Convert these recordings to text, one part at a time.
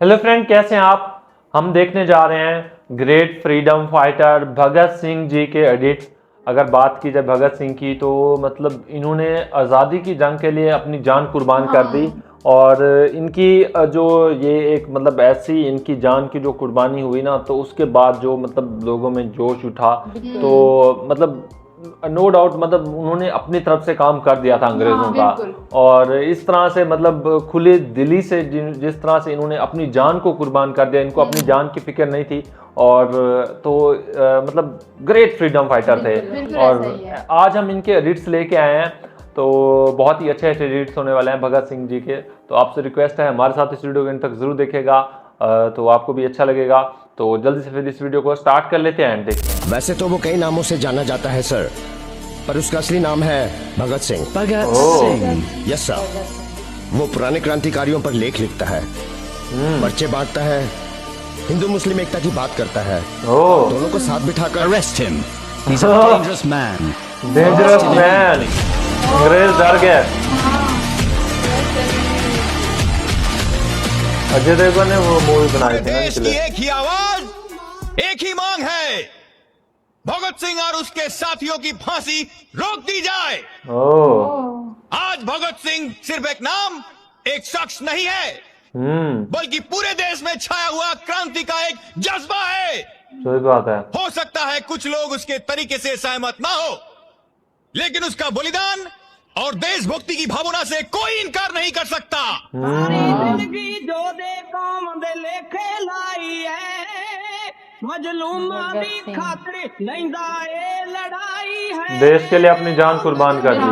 Hello friend, कैसे हैं आप। हम देखने जा रहे हैं great freedom fighter Bhagat Singh ji के एडिट। अगर बात की जाए भगत सिंह की तो मतलब इन्होंने आज़ादी की जंग के लिए अपनी जान कुर्बान कर दी। और इनकी जो ये एक मतलब ऐसी इनकी जान की जो कुर्बानी हुई ना, तो उसके बाद जो मतलब लोगों में जोश उठा। तो मतलब नो डाउट मतलब उन्होंने अपनी तरफ से काम कर दिया था अंग्रेज़ों का। और इस तरह से मतलब खुले दिली से जिस तरह से इन्होंने अपनी जान को कुर्बान कर दिया, इनको अपनी जान की फिक्र नहीं थी। और तो मतलब ग्रेट फ्रीडम फाइटर थे। और आज हम इनके एडिट्स लेके आए हैं, तो बहुत ही अच्छे अच्छे एडिट्स होने वाले हैं भगत सिंह जी के। तो आपसे रिक्वेस्ट है हमारे साथ इस वीडियो को इन तक जरूर देखेगा, तो आपको भी अच्छा लगेगा। तो जल्दी से फिर इस वीडियो को स्टार्ट कर लेते हैं। देखते हैं। वैसे तो वो कई नामों से जाना जाता है सर, पर उसका असली नाम है भगत सिंह। भगत सिंह। Yes sir. वो पुराने क्रांतिकारियों पर लेख लिखता है, पर्चे बांटता है, हिंदू मुस्लिम एकता की बात करता है, दोनों को साथ बिठाकर Arrest him. He's a dangerous man. Dangerous man. अंग्रेज डर गए। अजय देवगन ने वो मूवी बनाई थी ना देश इनके की लिए। एक ही आवाज, एक ही मांग है, भगत सिंह और उसके साथियों की फांसी रोक दी जाए। आज भगत सिंह सिर्फ एक नाम, एक शख्स नहीं है, बल्कि पूरे देश में छाया हुआ क्रांति का एक जज्बा है। सही बात है। हो सकता है कुछ लोग उसके तरीके से सहमत ना हो, लेकिन उसका बलिदान और देशभक्ति की भावना से कोई इनकार नहीं कर सकता। जिंदगी जो दे काम दे लेखे लाई है, मजलूमा दी खातिर लैंदा ए लड़ाई है। देश के लिए अपनी जान कुर्बान कर दी।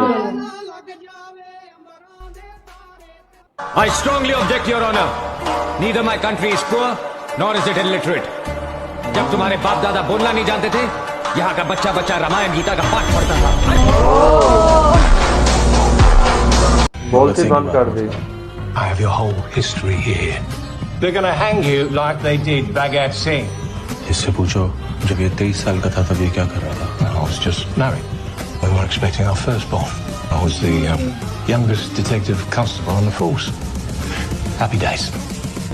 I strongly object, Your Honor. Neither my country is poor, nor is it illiterate. जब तुम्हारे बाप दादा बोलना नहीं जानते थे, यहाँ का बच्चा बच्चा रामायण गीता का पाठ पढ़ता था। बोलती बंद कर दी। I have your whole history here. They're gonna hang you like they did Bhagat Singh. इससे पूछो जब ये 23 साल का था तब ये क्या कर रहा था? I was just married. We were expecting our firstborn. I was the youngest detective constable on the force. Happy days.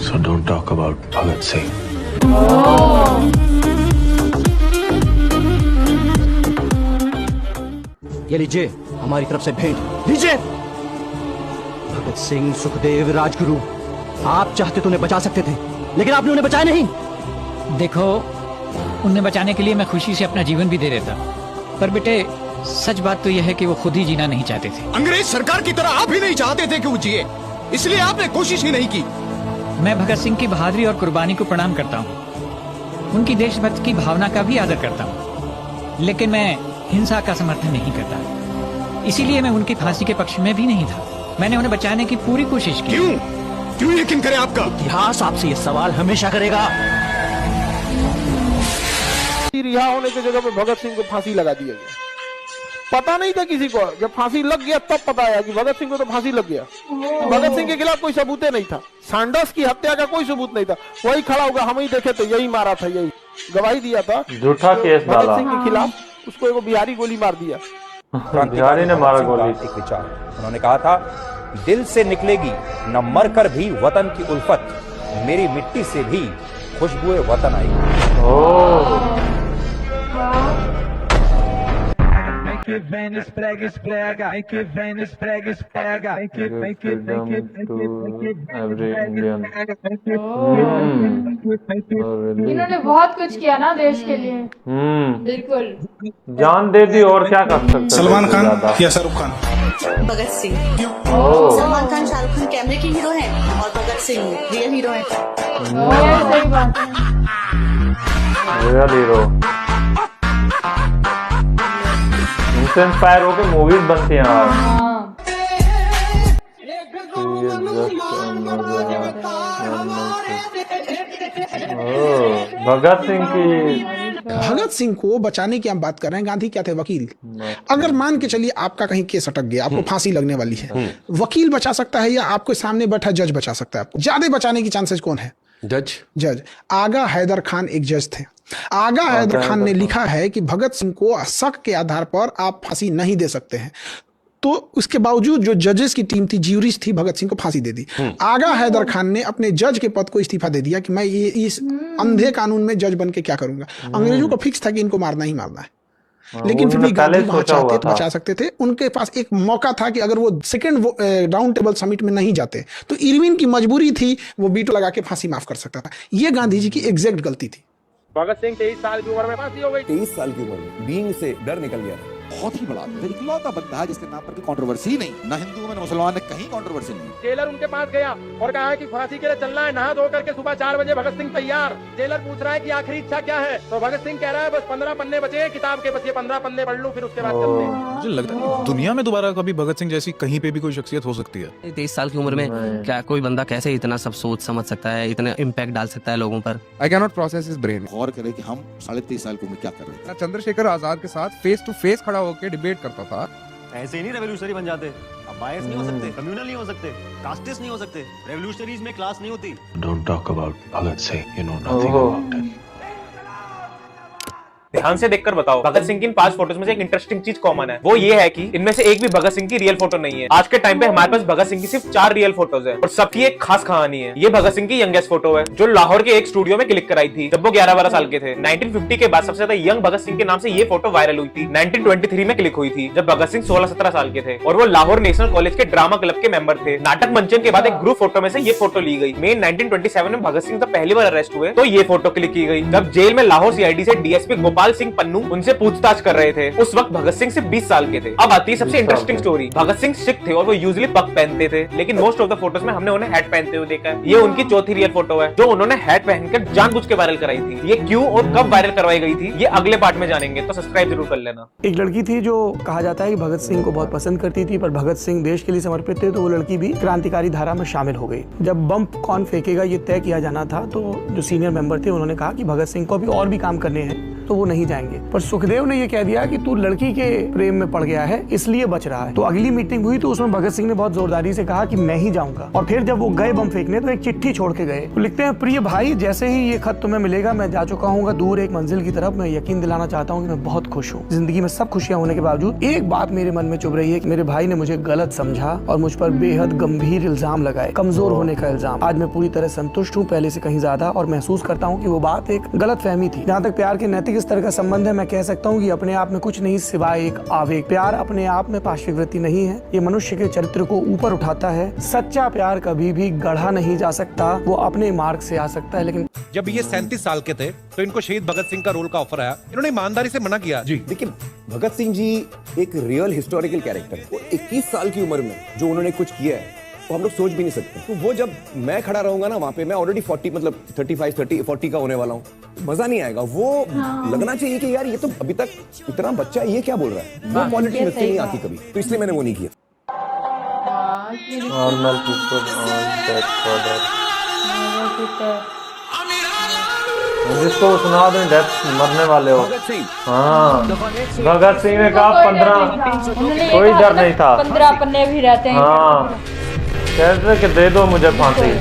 So don't talk about Bhagat Singh. ये लीजिए हमारी तरफ से भेंट। लीजिए। भगत सिंह, सुखदेव, राजगुरु, आप चाहते तो उन्हें बचा सकते थे, लेकिन आपने उन्हें बचाया नहीं। देखो, उन्हें बचाने के लिए मैं खुशी से अपना जीवन भी दे देता, पर बेटे सच बात तो यह है कि वो खुद ही जीना नहीं चाहते थे। अंग्रेज सरकार की तरह आप ही नहीं चाहते थे कि वो जिए, इसलिए आपने कोशिश ही नहीं की। मैं भगत सिंह की बहादुरी और कुर्बानी को प्रणाम करता हूँ, उनकी देशभक्ति की भावना का भी आदर करता हूँ, लेकिन मैं हिंसा का समर्थन नहीं करता। इसीलिए मैं उनकी फांसी के पक्ष में भी नहीं था। मैंने उन्हें बचाने की पूरी कोशिश की। क्यों यकीन करे आपका इतिहास आपसे ये सवाल हमेशा करेगा। रिहा होने की जगह पे भगत सिंह को फांसी लगा दिया गया। पता नहीं था किसी को, जब फांसी लग गया तब पता आया कि भगत सिंह को तो फांसी लग गया। भगत सिंह के खिलाफ कोई सबूत नहीं था, सैंडर्स की हत्या का कोई सबूत नहीं था। वही खड़ा होगा, हम ही देखे थे, यही मारा था, यही गवाही दिया था। झूठा केस डाला भगत सिंह के खिलाफ, उसको एगो बिहारी गोली मार दिया। बिहारी ने मारा गोली। एक विचार उन्होंने कहा था, दिल से निकलेगी न मरकर भी वतन की उल्फत, मेरी मिट्टी से भी खुशबुए वतन आएगी। इन्होंने बहुत कुछ किया ना देश के लिए। बिल्कुल जान दे दी, और क्या कर सकते। सलमान खान या शाहरुख खान? भगत सिंह। सलमान खान शाहरुख खान कैमरे के हीरो हैं और भगत सिंह रियल हीरो हैं। सही बात है। Real hero. इनसे इंस्पायर होकर मूवीज बनती हैं यार। भगत सिंह की। भगत सिंह को बचाने की हम बात कर रहे हैं। गांधी क्या थे? वकील। अगर मान के चलिए आपका कहीं केस अटक गया, आपको फांसी लगने वाली है, वकील बचा सकता है या आपके सामने बैठा जज बचा सकता है? आपको ज्यादा बचाने की चांसेस कौन है? जज। आगा हैदर खान एक जज थे। आगा हैदर खान ने लिखा है कि भगत सिंह को शक के आधार पर आप फांसी नहीं दे सकते हैं। तो उसके बावजूद जो जजेस की टीम थी, ज्यूरीज थी, भगत सिंह को फांसी दे दी। आगा हैदर खान ने अपने जज के पद को इस्तीफा दे दिया कि मैं ये इस अंधे कानून में जज बन के क्या करूंगा। अंग्रेजों को फिक्स था कि इनको मारना ही मारना है, लेकिन फिर भी गांधी वहां चाहते तो बचा सकते थे। उनके पास एक मौका था कि अगर वो सेकंड राउंड टेबल समिट में नहीं जाते तो इरविन की मजबूरी थी, वो बीटो लगा के फांसी माफ कर सकता था। ये गांधी जी की एग्जैक्ट गलती थी। भगत सिंह 23 साल की उम्र में फांसी हो गई। 23 साल की उम्र में बीइंग से डर निकल गया। बहुत ही बड़ा इकलौता बंदा है जिसके नाम पर कोई कंट्रोवर्सी नहीं, ना हिंदू में ना मुसलमान में कहीं कंट्रोवर्सी नहीं। जेलर उनके पास गया और कहा कि फांसी के लिए चलना है, नहा धो करके सुबह 4 बजे भगत सिंह तैयार। जेलर पूछ रहा है कि आखिरी इच्छा क्या है, तो भगत सिंह कह रहा है बस 15 पन्ने बचे हैं किताब के, बस ये 15 पन्ने पढ़ लूं फिर उसके बाद चलते हैं। मुझे लगता है दुनिया में दोबारा कभी भगत सिंह जैसी कहीं पे भी कोई शख्सियत हो सकती है। 23 साल की उम्र में क्या कोई बंदा कैसे इतना सब सोच समझ सकता है, इतना इम्पैक्ट डाल सकता है लोगों पर। I can not process his brain. गौर करे कि हम 23.5 साल की उम्र क्या कर रहे थे। चंद्रशेखर आजाद के साथ फेस टू फेस खड़ा होकर डिबेट करता था। ऐसे ही नहीं रेवोल्यूशनरी बन जाते। अब बायस नहीं हो सकते, कम्युनल नहीं हो सकते, कास्टिस्ट नहीं हो सकते, रेवोल्यूशनरीज में क्लास नहीं होती। Don't talk about Bhagat Singh. You know nothing about him. ध्यान से देखकर बताओ, भगत सिंह की इन 5 फोटोज में से एक इंटरेस्टिंग चीज कॉमन है, वो ये है कि इनमें से एक भी भगत सिंह की रियल फोटो नहीं है। आज के टाइम पे हमारे पास भगत सिंह की सिर्फ 4 रियल फोटोज है और सबकी एक खास कहानी है। ये भगत सिंह की यंगेस्ट फोटो है जो लाहौर के एक स्टूडियो में क्लिक कराई थी जब वो 11-12 साल के थे। 1950 के बाद सबसे ज्यादा यंग भगत सिंह के नाम से ये फोटो वायरल हुई थी। 1923 में क्लिक हुई थी जब भगत सिंह 16-17 साल के थे और वो लाहौर नेशनल कॉलेज के ड्रामा क्लब के मेंबर थे। नाटक मंचन के बाद एक ग्रुप फोटो में से ये फोटो ली गई। मई 1927 में भगत सिंह जब पहली बार अरेस्ट हुए तो ये फोटो क्लिक की गई जब जेल में लाहौर सीआईडी से डीएसपी गोपाल सिंह पन्नू से पूछताछ कर रहे थे। उस वक्त भगत सिंह सिर्फ 20 साल के थे। अब आती है सबसे इंटरेस्टिंग स्टोरी। भगत सिंह सिख थे और वो यूजुअली पग पहनते थे, लेकिन मोस्ट ऑफ द फोटोज में हमने उन्हें हैट पहनते हुए देखा है। ये उनकी चौथी रियल फोटो है जो उन्होंने हैट पहनकर जानबूझ के वायरल कराई थी। ये क्यों और कब वायरल करवाई गई थी ये अगले पार्ट में जानेंगे, तो सब्सक्राइब जरूर कर लेना। एक लड़की थी जो कहा जाता है कि भगत सिंह को बहुत पसंद करती थी, पर भगत सिंह देश के लिए समर्पित थे तो वो लड़की भी क्रांतिकारी धारा में शामिल हो गई। जब बम कौन फेंकेगा ये तय किया जाना था तो जो सीनियर मेंबर थे उन्होंने कहा कि भगत सिंह को अभी और भी काम करने हैं तो वो नहीं जाएंगे, पर सुखदेव ने ये कह दिया कि तू लड़की के प्रेम में पड़ गया है इसलिए बच रहा है। तो अगली मीटिंग हुई तो उसमें भगत सिंह ने बहुत जोरदारी से कहा कि मैं ही जाऊंगा, और फिर जब वो गए बम फेंकने तो एक चिट्ठी छोड़ के गए। तो लिखते हैं, प्रिय भाई, जैसे ही ये खत तुम्हें मिलेगा मैं जा चुका हूँ दूर एक मंजिल की तरफ। मैं यकीन दिलाना चाहता हूँ कि मैं बहुत खुश हूँ। जिंदगी में सब खुशियां होने के बावजूद एक बात मेरे मन में चुभ रही है कि मेरे भाई ने मुझे गलत समझा और मुझ पर बेहद गंभीर इल्जाम लगाए, कमजोर होने का इल्जाम। आज मैं पूरी तरह संतुष्ट हूँ पहले से कहीं ज्यादा, और महसूस करता हूँ कि वो बात एक गलत फहमी थी। जहाँ तक प्यार के नैतिक स्तर का संबंध है मैं कह सकता हूँ कि अपने आप में कुछ नहीं सिवाय एक आवेग। प्यार अपने आप में पार्श्विक वृत्ति नहीं है, ये मनुष्य के चरित्र को ऊपर उठाता है। सच्चा प्यार कभी भी गढ़ा नहीं जा सकता, वो अपने मार्ग से आ सकता है। लेकिन जब ये 37 साल के थे तो इनको शहीद भगत सिंह का रोल का ऑफर आया, इन्होंने ईमानदारी से मना किया। जी देखिए, भगत सिंह जी एक रियल हिस्टोरिकल कैरेक्टर है। वो 21 साल की उम्र में जो उन्होंने कुछ किया है तो हम लोग सोच भी नहीं सकते। तो वो जब मैं खड़ा रहूंगा ना वहां पे, मैं ऑलरेडी 40 मतलब 35-40 का होने वाला हूँ, मजा नहीं आएगा। वो लगना चाहिए कि यार ये तो अभी तक इतना बच्चा है, ये क्या बोल रहा है। वो क्वालिटी मुझसे नहीं आती कभी, तो इसलिए मैंने वो नहीं किया। जिसको सुना दें डेथ मरने वाले हो। हाँ, भगत सिंह ने कहा 15, कोई डर नहीं था। 15 पन्ने भी रहते हैं। हाँ, कहते कि दे दो मुझे फांसी।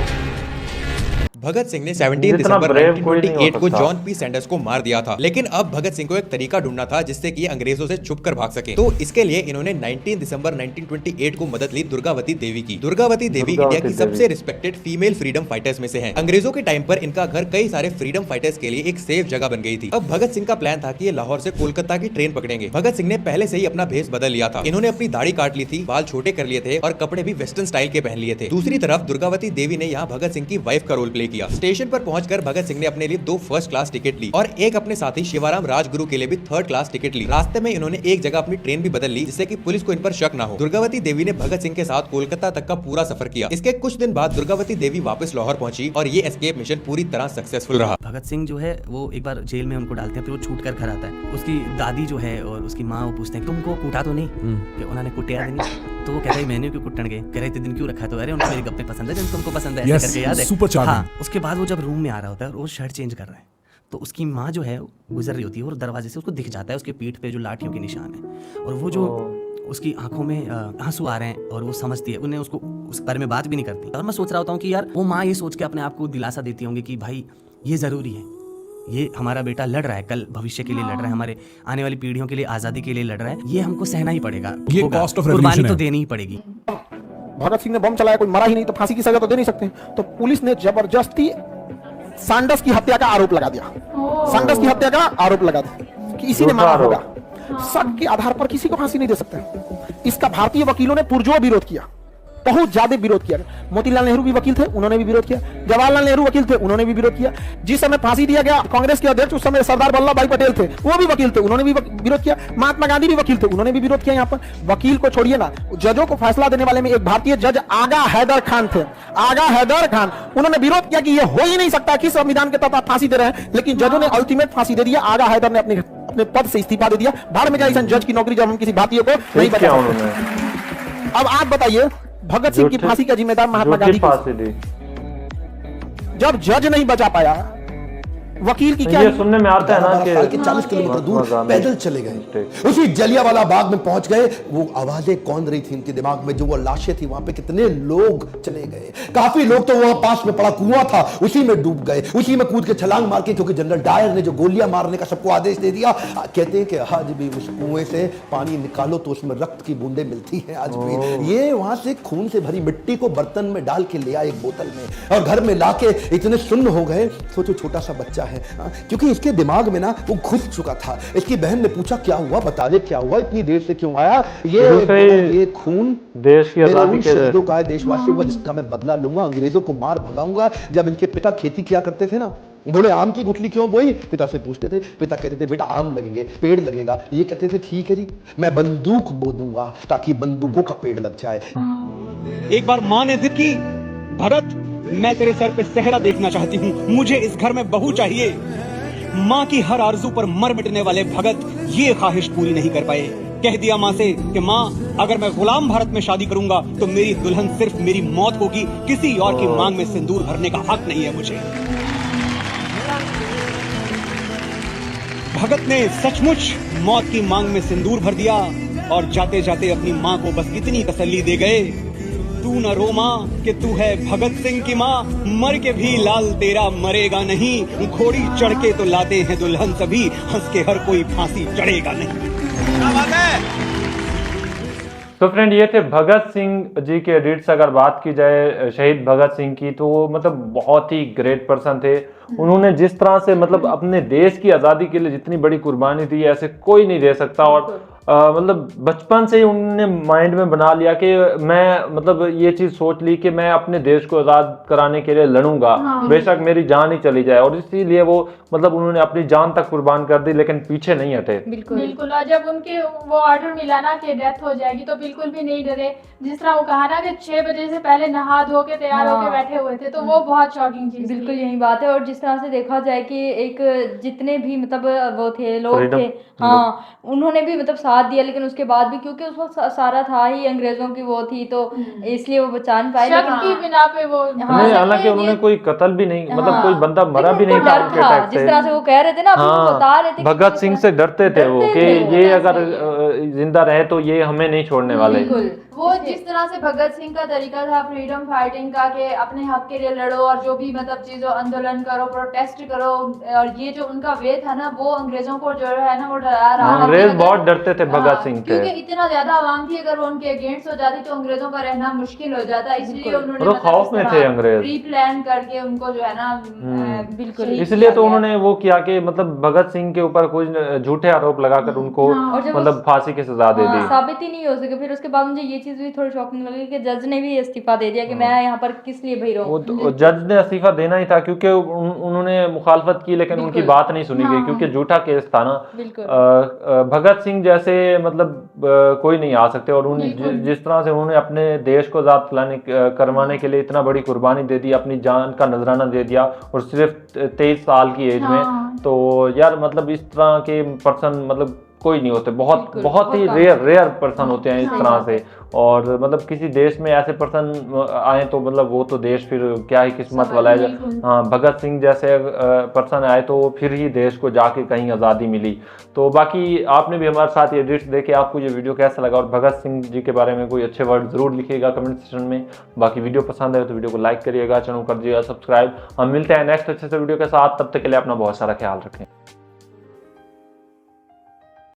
भगत सिंह ने 17 दिसंबर 1928 को जॉन पी सैंडर्स को मार दिया था, लेकिन अब भगत सिंह को एक तरीका ढूंढना था जिससे कि अंग्रेजों से छुपकर भाग सके। तो इसके लिए इन्होंने 19 दिसंबर 1928 को मदद ली दुर्गावती देवी की। दुर्गावती देवी इंडिया की सबसे रिस्पेक्टेड फीमेल फ्रीडम फाइटर्स में से हैं। अंग्रेजों के टाइम पर इनका घर कई सारे फ्रीडम फाइटर्स के लिए एक सेफ जगह बन गई थी। अब भगत सिंह का प्लान था कि ये लाहौर से कोलकाता की ट्रेन पकड़ेंगे। भगत सिंह ने पहले से ही अपना भेष बदल लिया था। इन्होंने अपनी दाढ़ी काट ली थी, बाल छोटे कर लिए थे और कपड़े भी वेस्टर्न स्टाइल के पहन लिए थे। दूसरी तरफ दुर्गावती देवी ने यहाँ भगत सिंह की वाइफ का रोल प्ले किया। स्टेशन पर पहुंचकर भगत सिंह ने अपने लिए 2 फर्स्ट क्लास टिकट ली और एक अपने साथी शिवाराम राजगुरु के लिए भी 3rd क्लास टिकट ली। रास्ते में इन्होंने एक जगह अपनी ट्रेन भी बदल ली जिससे कि पुलिस को इन पर शक ना हो। दुर्गावती देवी ने भगत सिंह के साथ कोलकाता तक का पूरा सफर किया। इसके कुछ दिन बाद दुर्गावती देवी वापस लाहौर पहुंची और ये एस्केप मिशन पूरी तरह सक्सेसफुल रहा। भगत सिंह जो है वो एक बार जेल में उनको डालते हैं, फिर वो छूट कर घर आता है। उसकी दादी जो है और उसकी माँ वो पूछते हैं तुमको कूटा तो नहीं, कि उन्होंने कुटिया नहीं। तो वो कह रहे मैंने क्यों कुटन गए, कह रहे इतने दिन क्यों रखा है, तो अरे उनको मेरी गप्पे पसंद है, तुमको पसंद है, ऐसे करके याद है। Super charming. हाँ, उसके बाद वो जब रूम में आ रहा होता है और वो शर्ट चेंज कर रहा है तो उसकी माँ जो है गुजर रही होती है और दरवाजे से उसको दिख जाता है उसके पीठ पे जो लाठियों के निशान है, और वो जो उसकी आंखों में आंसू आ रहे हैं और वो समझती है, उन्हें उसको उस बारे में बात भी नहीं करती। और मैं सोच रहा होता हूँ कि यार वो माँ ये सोच के अपने आप को दिलासा देती होंगी कि भाई ये जरूरी है, ये हमारा बेटा लड़ रहा है, कल भविष्य के लिए लड़ रहा है, हमारे आने वाली पीढ़ियों के लिए, आजादी के लिए लड़ रहा है, ये हमको सहना ही पड़ेगा, ये कॉस्ट ऑफ कुर्बानी तो देनी ही पड़ेगी। भगत सिंह ने बम चलाया, कोई मरा ही नहीं तो फांसी की सजा तो दे नहीं सकते। तो पुलिस ने जबरदस्ती सैंडर्स की हत्या का आरोप लगा दिया, सैंडर्स की हत्या का आरोप लगा दिया कि इसी ने मारा होगा। शक के आधार पर किसी को फांसी नहीं दे सकते। इसका भारतीय वकीलों ने पुरजोर विरोध किया, बहुत ज्यादा विरोध किया। मोतीलाल नेहरू भी वकील थे, उन्होंने भी विरोध किया। जवाहरलाल नेहरू वकील थे, उन्होंने भी विरोध किया। जिस समय फांसी दिया गया, कांग्रेस के अध्यक्ष उस समय सरदार वल्लभ भाई पटेल थे, वो भी वकील थे, उन्होंने भी विरोध किया। महात्मा गांधी भी वकील थे, उन्होंने भी विरोध किया। यहाँ पर वकील को छोड़िए ना, जजों को फैसला देने वाले में एक भारतीय जज आगा हैदर खान थे, आगा हैदर खान। उन्होंने विरोध किया कि यह हो ही नहीं सकता कि संविधान के तहत आप फांसी दे रहे हैं, लेकिन जजों ने अल्टीमेट फांसी दे दिया। आगा हैदर ने अपने पद से इस्तीफा दे दिया। भाड़ में जाए जज की नौकरी जब हम किसी भारतीय को नहीं बचा। अब आप बताइए, भगत सिंह की फांसी का जिम्मेदार महात्मा गांधी फांसी दी। जब जज नहीं बचा पाया, वकील की क्या ये सुनने में आता है ना कि 40 किलोमीटर दूर पैदल चले गए, उसी जलियांवाला बाग में पहुंच गए। वो आवाजें कौन रही थी इनके दिमाग में, जो वो लाशें थी, वहां पे कितने लोग चले गए। काफी लोग तो वहां पास में पड़ा कुआं था, उसी में डूब गए, उसी में कूद के छलांग मार के, क्योंकि जनरल डायर ने जो गोलियां मारने का सबको आदेश दे दिया। कहते हैं कि आज भी उस कुएं से पानी निकालो तो उसमें रक्त की बूंदें मिलती हैं आज भी। ये वहां से खून से भरी मिट्टी को बर्तन में डाल के ले आए एक बोतल में, और घर में लाके इतने सुन्न हो गए। सोचो, छोटा सा बच्चा है, क्योंकि इसके दिमाग में ना वो घुस चुका था। इसकी बहन ने पूछा क्या हुआ, बता दे क्या हुआ, इतनी देर से क्यों आया। ये खून देश की आजादी के शहीदों का है, देशवासियों का, जिसका मैं बदला लूंगा, अंग्रेजों को मार भगाऊंगा। जब इनके पिता खेती किया करते थे ना, बोले आम की गुठली क्यों बोई, पिता से पूछते थे, पिता कहते थे बेटा आम लगेंगे, पेड़ लगेगा। ये कहते थे ठीक है जी, मैं बंदूक बो दूंगा ताकि बंदूकों का पेड़ लग जाए। एक बार मां ने जिद की, भरत मैं तेरे सर पे सेहरा देखना चाहती हूँ, मुझे इस घर में बहू चाहिए। माँ की हर आरज़ू पर मर मिटने वाले भगत ये ख्वाहिश पूरी नहीं कर पाए। कह दिया माँ से कि माँ, अगर मैं गुलाम भारत में शादी करूंगा तो मेरी दुल्हन सिर्फ मेरी मौत होगी, किसी और की मांग में सिंदूर भरने का हक नहीं है मुझे। भगत ने सचमुच मौत की मांग में सिंदूर भर दिया और जाते जाते अपनी माँ को बस इतनी तसल्ली दे गए, तू न रो माँ कि तू है भगत सिंह की माँ, मर के भी लाल तेरा मरेगा नहीं, घोड़ी चढ़ के तो लाते हैं दुल्हन सभी, हंस के हर कोई फांसी चढ़ेगा नहीं। तो फ्रेंड, ये थे भगत सिंह जी के एडिट्स। अगर बात की जाए शहीद भगत सिंह की, तो वो मतलब बहुत ही ग्रेट पर्सन थे। उन्होंने जिस तरह से मतलब अपने देश की आज़ादी के लिए जितनी बड़ी कुर्बानी दी, ऐसे कोई नहीं दे सकता। और मतलब बचपन से ही उन्होंने माइंड में बना लिया कि मैं मतलब ये चीज़ सोच ली कि मैं अपने देश को आज़ाद कराने के लिए लड़ूंगा, बेशक मेरी जान ही चली जाए। और इसीलिए वो मतलब उन्होंने अपनी जान तक कुर्बान कर दी, लेकिन पीछे नहीं हटे। बिल्कुल। और जब उनके वो ऑर्डर मिला ना कि डेथ हो जाएगी, तो बिल्कुल भी नहीं डरे। जिस तरह वो कहा ना कि 6 बजे से पहले नहा धो के तैयार होके बैठे हुए थे, तो वो बहुत शॉकिंग चीज। बिल्कुल यही बात है। और जिस तरह से देखा जाए कि एक जितने भी मतलब वो थे लोग थे, हाँ, उन्होंने भी मतलब साथ दिया, लेकिन उसके बाद भी क्योंकि उस वक्त सारा था ही अंग्रेजों की वो थी, तो इसलिए वो बचा नहीं पाए। शक की बिना पे वो, हालांकि उन्होंने कोई कत्ल भी नहीं, मतलब कोई बंदा मरा भी नहीं था उनके अटैक से। जिस तरह से वो कह रहे थे ना, बता रहे थे, भगत सिंह से डरते थे वो कि ये अगर जिंदा रहे तो ये हमें नहीं छोड़ने वाले। वो जिस तरह से भगत सिंह का तरीका था फ्रीडम फाइटिंग का, कि अपने हक के लिए लड़ो और जो भी मतलब चीजों आंदोलन करो, प्रोटेस्ट करो, और ये जो उनका वे था ना, वो अंग्रेजों को जो है ना वो डरा रहा। अंग्रेज बहुत डरते थे भगत सिंह से, क्योंकि इतना ज्यादा आवाम थी, अगर वो उनके अगेंस्ट हो जाती तो अंग्रेजों का रहना मुश्किल हो जाता। इसलिए उन्होंने खौफ में थे अंग्रेज, प्री प्लान करके उनको जो है ना बिल्कुल, इसलिए तो उन्होंने वो किया कि मतलब भगत सिंह के ऊपर कुछ झूठे आरोप लगाकर उनको मतलब फांसी की सजा दे दी। साबित ही नहीं हो सके। फिर उसके बाद मुझे ये चीज भी थोड़ी शॉकिंग लगी कि जज ने भी इस्तीफा दे दिया कि मैं यहाँ पर किस लिए भई रहूं। तो जज ने इस्तीफा देना ही था, क्योंकि उन्होंने मुखालफत की, लेकिन उनकी बात नहीं सुनी गई, क्योंकि झूठा केस था ना। भगत सिंह जैसे मतलब कोई नहीं आ सकते। और जिस तरह से उन्होंने अपने देश को आजाद करवाने के लिए इतना बड़ी कुर्बानी दे दी, अपनी जान का नजराना दे दिया, और सिर्फ 23 साल की एज में, तो यार मतलब इस तरह के पर्सन मतलब कोई नहीं होते, बहुत ही रेयर पर्सन होते हैं इस तरह से। और मतलब किसी देश में ऐसे पर्सन आए तो मतलब वो तो देश फिर क्या ही किस्मत वाला है। हाँ, भगत सिंह जैसे पर्सन आए तो फिर ही देश को जाके कहीं आज़ादी मिली। तो बाकी आपने भी हमारे साथ ये एडिट्स देखे, आपको ये वीडियो कैसा लगा और भगत सिंह जी के बारे में कोई अच्छे वर्ड जरूर लिखिएगा कमेंट सेक्शन में। बाकी वीडियो पसंद है तो वीडियो को लाइक करिएगा, चैनल कर दीजिएगा सब्सक्राइब। हम मिलते हैं नेक्स्ट अच्छे से वीडियो के साथ, तब तक के लिए अपना बहुत सारा ख्याल रखें।